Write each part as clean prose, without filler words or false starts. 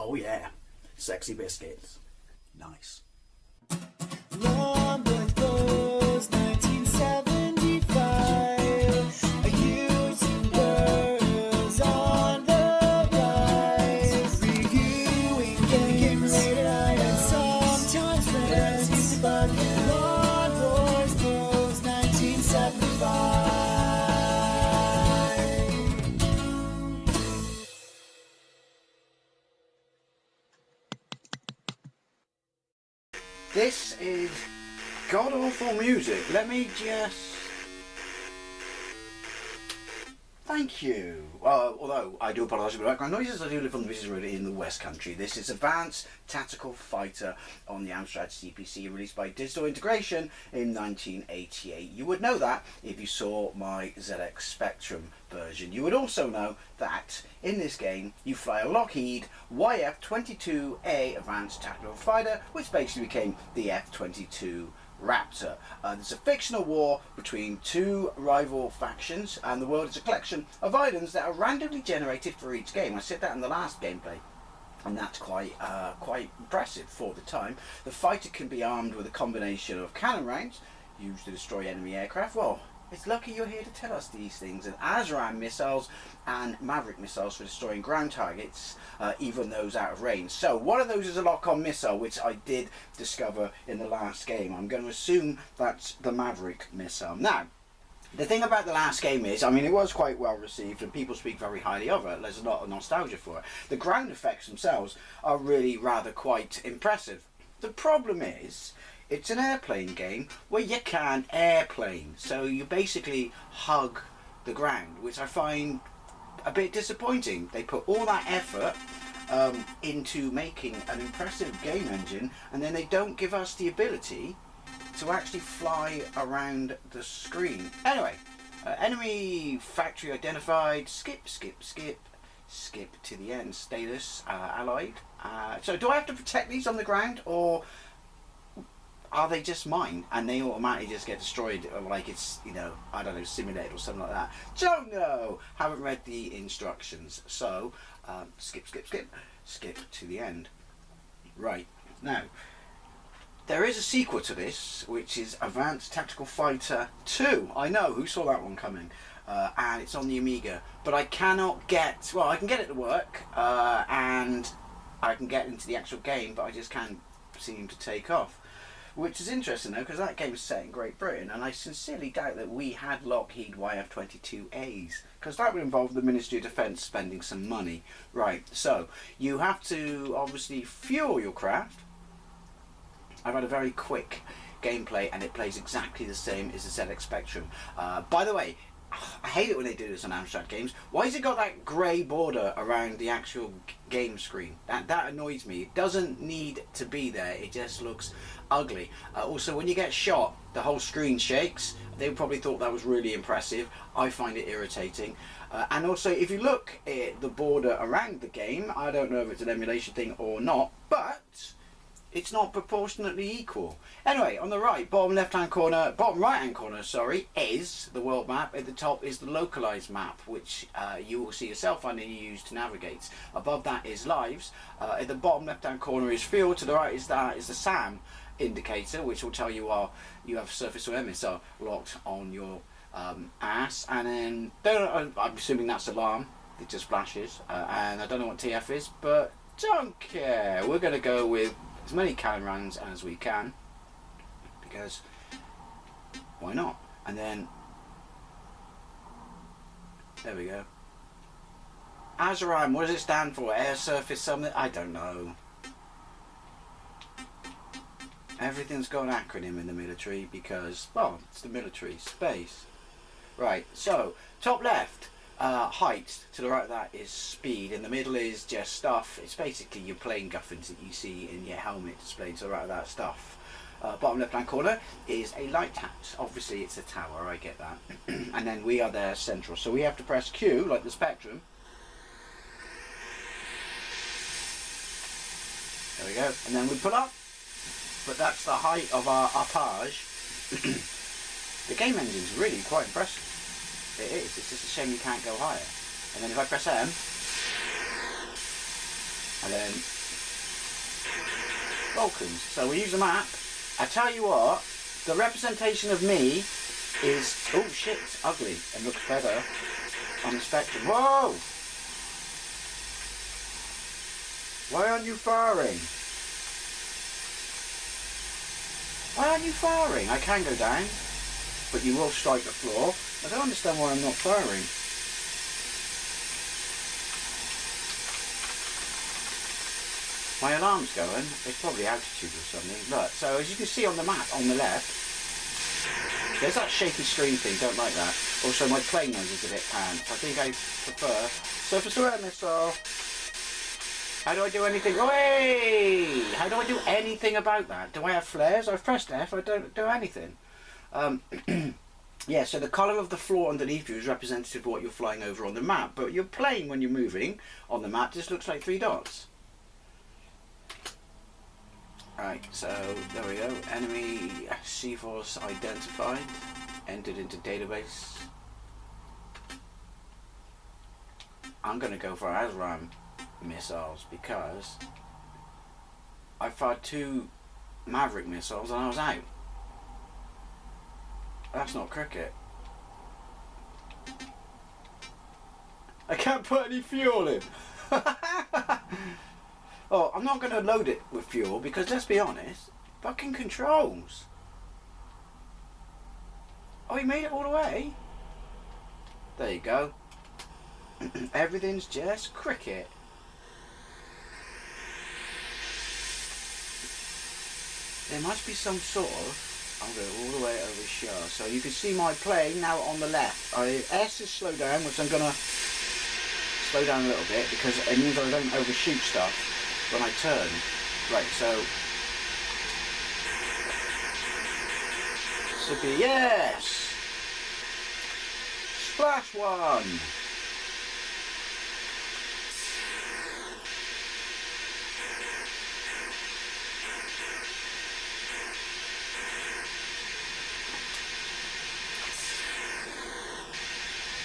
Oh yeah, sexy biscuits. Nice. Long Boys Blues, 1975. YouTubers on the rise, reviewing games late at night and sometimes friends. But Long Boys Blues, 1975. This is god-awful music. Let me just... Thank you. Although I do apologise for the background noises, I do live on the business road in the West Country. This is Advanced Tactical Fighter on the Amstrad CPC, released by Digital Integration in 1988. You would know that if you saw my ZX Spectrum version. You would also know that in this game you fly a Lockheed YF-22A Advanced Tactical Fighter, which basically became the F-22 Raptor. There's a fictional war between two rival factions, and the world is a collection of items that are randomly generated for each game. I said that in the last gameplay, and that's quite impressive for the time. The fighter can be armed with a combination of cannon rounds used to destroy enemy aircraft. Well, it's lucky you're here to tell us these things. And ASRAAM missiles and Maverick missiles for destroying ground targets, even those out of range. So one of those is a lock-on missile, which I did discover in the last game. I'm going to assume that's the Maverick missile. Now, the thing about the last game is, I mean, it was quite well received and people speak very highly of it. There's a lot of nostalgia for it. The ground effects themselves are really rather quite impressive. The problem is, it's an airplane game where you can't airplane, so you basically hug the ground, which I find a bit disappointing. They put all that effort into making an impressive game engine, and then they don't give us the ability to actually fly around the screen. Anyway, enemy factory identified. Skip to the end. Status allied. So do I have to protect these on the ground, or are they just mine and they automatically just get destroyed, like it's, you know, I don't know, simulated or something like that? Don't know. Haven't read the instructions. So skip to the end. Right, now there is a sequel to this, which is Advanced Tactical Fighter 2. I know, who saw that one coming? And it's on the Amiga, but I cannot get, well, I can get it to work, and I can get into the actual game, but I just can't seem to take off. Which is interesting though, because that game is set in Great Britain, and I sincerely doubt that we had Lockheed YF-22As, because that would involve the Ministry of Defence spending some money. Right, so you have to obviously fuel your craft. I've had a very quick gameplay and it plays exactly the same as the ZX Spectrum. By the way, I hate it when they do this on Amstrad games. Why has it got that grey border around the actual game screen? That annoys me. It doesn't need to be there. It just looks ugly. Also, when you get shot, the whole screen shakes. They probably thought that was really impressive. I find it irritating. And also, if you look at the border around the game, I don't know if it's an emulation thing or not, but it's not proportionately equal. Anyway, on the right, bottom right hand corner, sorry, is the world map. At the top is the localized map, which you will see yourself and you use to navigate. Above that is lives. At the bottom left hand corner is field. To the right is the SAM indicator, which will tell you you have surface or air missile locked on your ass. And then I'm assuming that's alarm. It just flashes. And I don't know what TF is, but don't care. We're going to go with as many cannon rounds as we can, because why not? And then there we go. ASRAAM, what does it stand for? Air surface something? I don't know. Everything's got an acronym in the military because, well, it's the military. Space. Right, so top left, height. To the right of that is speed. In the middle is just stuff. It's basically your plane guffins that you see in your helmet displayed. To the right of that, stuff. Bottom left hand corner is a lighthouse. Obviously it's a tower, I get that. And then we are there central. So we have to press Q, like the Spectrum. There we go. And then we pull up. But that's the height of our uppage. The game engine's really quite impressive. It is. It's just a shame you can't go higher. And then if I press M, And then Vulcans. So we use the map. I tell you what, the representation of me is, oh shit, it's ugly and looks better on the spectrum. Whoa! Why aren't you firing? Why aren't you firing? I can go down, but you will strike the floor. I don't understand why I'm not firing. My alarm's going. It's probably altitude or something. Look, so as you can see on the map on the left, there's that shaky screen thing. Don't like that. Also, my plane nose is a bit pants. I think I prefer surface-to-air missile. How do I do anything? Oi! How do I do anything about that? Do I have flares? I've pressed F. I don't do anything. Yeah, so the colour of the floor underneath you is representative of what you're flying over on the map. But your plane, when you're moving on the map, just looks like 3 dots. Right, so there we go. Enemy C-Force identified. Entered into database. I'm going to go for ASRAAM missiles because I fired 2 Maverick missiles and I was out. That's not cricket. I can't put any fuel in. Oh, I'm not going to load it with fuel because, let's be honest, fucking controls. Oh, he made it all the way? There you go. Everything's just cricket. There must be some sort of... I'll go all the way over here. So you can see my plane now on the left. S is slow down, which I'm going to slow down a little bit because it means I don't overshoot stuff when I turn. Right, so should be, yes! Splash 1!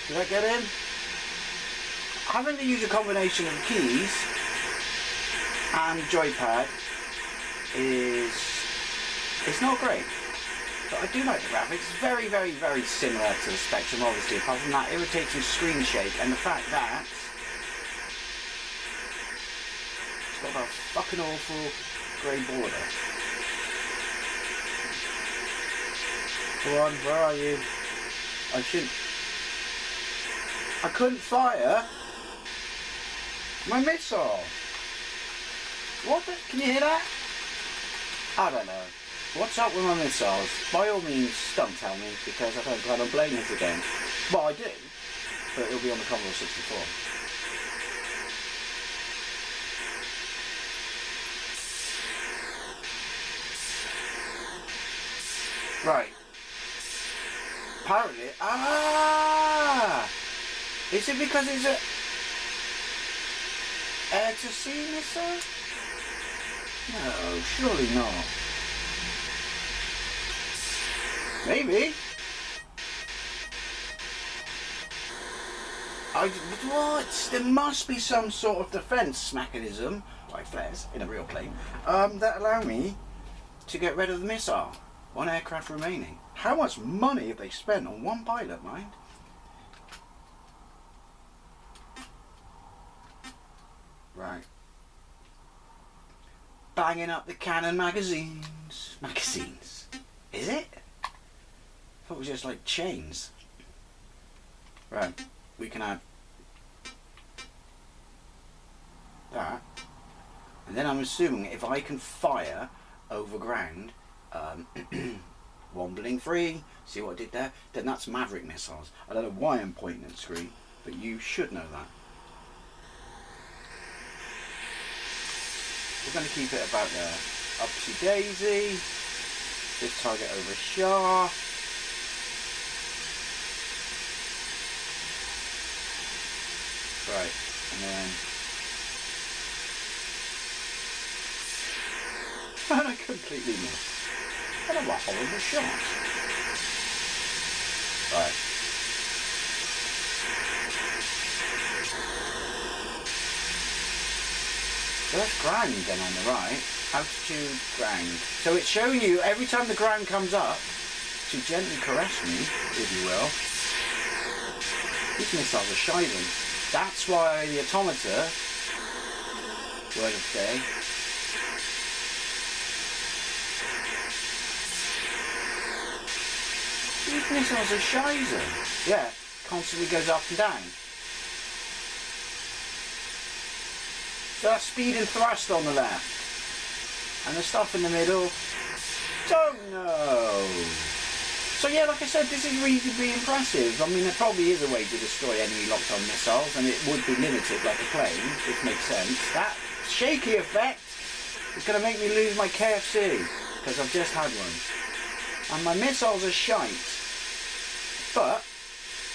Did I get in? Having to use a combination of keys and joypad it's not great, but I do like the graphics. It's very, very, very similar to the Spectrum, obviously, apart from that irritating screen shake and the fact that it's got a fucking awful grey border. Come on, where are you? I couldn't fire my missile. What the? Can you hear that? I don't know. What's up with my missiles? By all means, don't tell me, because I don't plan on playing this again. Well, I do, but it'll be on the Commodore 64. Right. Apparently, is it because it's a air to sea missile? No, surely not. Maybe. What? There must be some sort of defence mechanism, like flares in a real plane, that allow me to get rid of the missile. 1 aircraft remaining. How much money have they spent on 1 pilot, mind? Right. Banging up the Canon magazines. Magazines? Is it? I thought it was just like chains. Right. We can have that. And then I'm assuming if I can fire over ground, wobbling free, see what I did there? Then that's Maverick missiles. I don't know why I'm pointing at the screen, but you should know that. We're going to keep it about there. Upsy daisy. This target over Shah. Right, and then... and I completely missed. And I'm a horrible shot. Right. So that's ground then on the right. Altitude, ground. So it's showing you every time the ground comes up to gently caress me, if you will. These missiles are shiving. That's why the automator, word of the day, these missiles are shiving. Yeah, constantly goes up and down. So that's speed and thrust on the left. And the stuff in the middle, don't know. So yeah, like I said, this is reasonably impressive. I mean, there probably is a way to destroy enemy locked-on missiles, and it would be limited like a plane, which makes sense. That shaky effect is going to make me lose my KFC, because I've just had one. And my missiles are shite. But,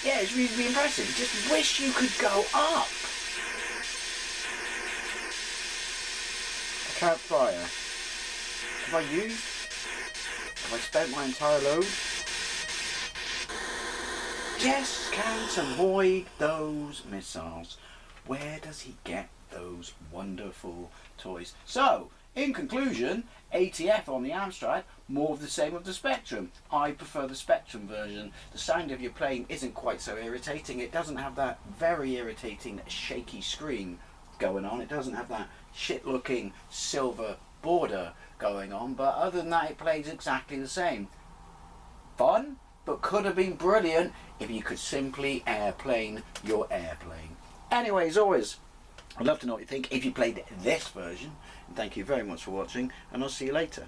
yeah, it's reasonably impressive. Just wish you could go up. I can't fire. Have I used? Have I spent my entire load? Just can't avoid those missiles. Where does he get those wonderful toys? So, in conclusion, ATF on the Amstrad, more of the same of the Spectrum. I prefer the Spectrum version. The sound of your plane isn't quite so irritating. It doesn't have that very irritating shaky screen going on. It doesn't have that shit looking silver border going on, but other than that it plays exactly the same. Fun, but could have been brilliant if you could simply airplane your airplane. Anyway, as always, I'd love to know what you think if you played this version. And thank you very much for watching, and I'll see you later.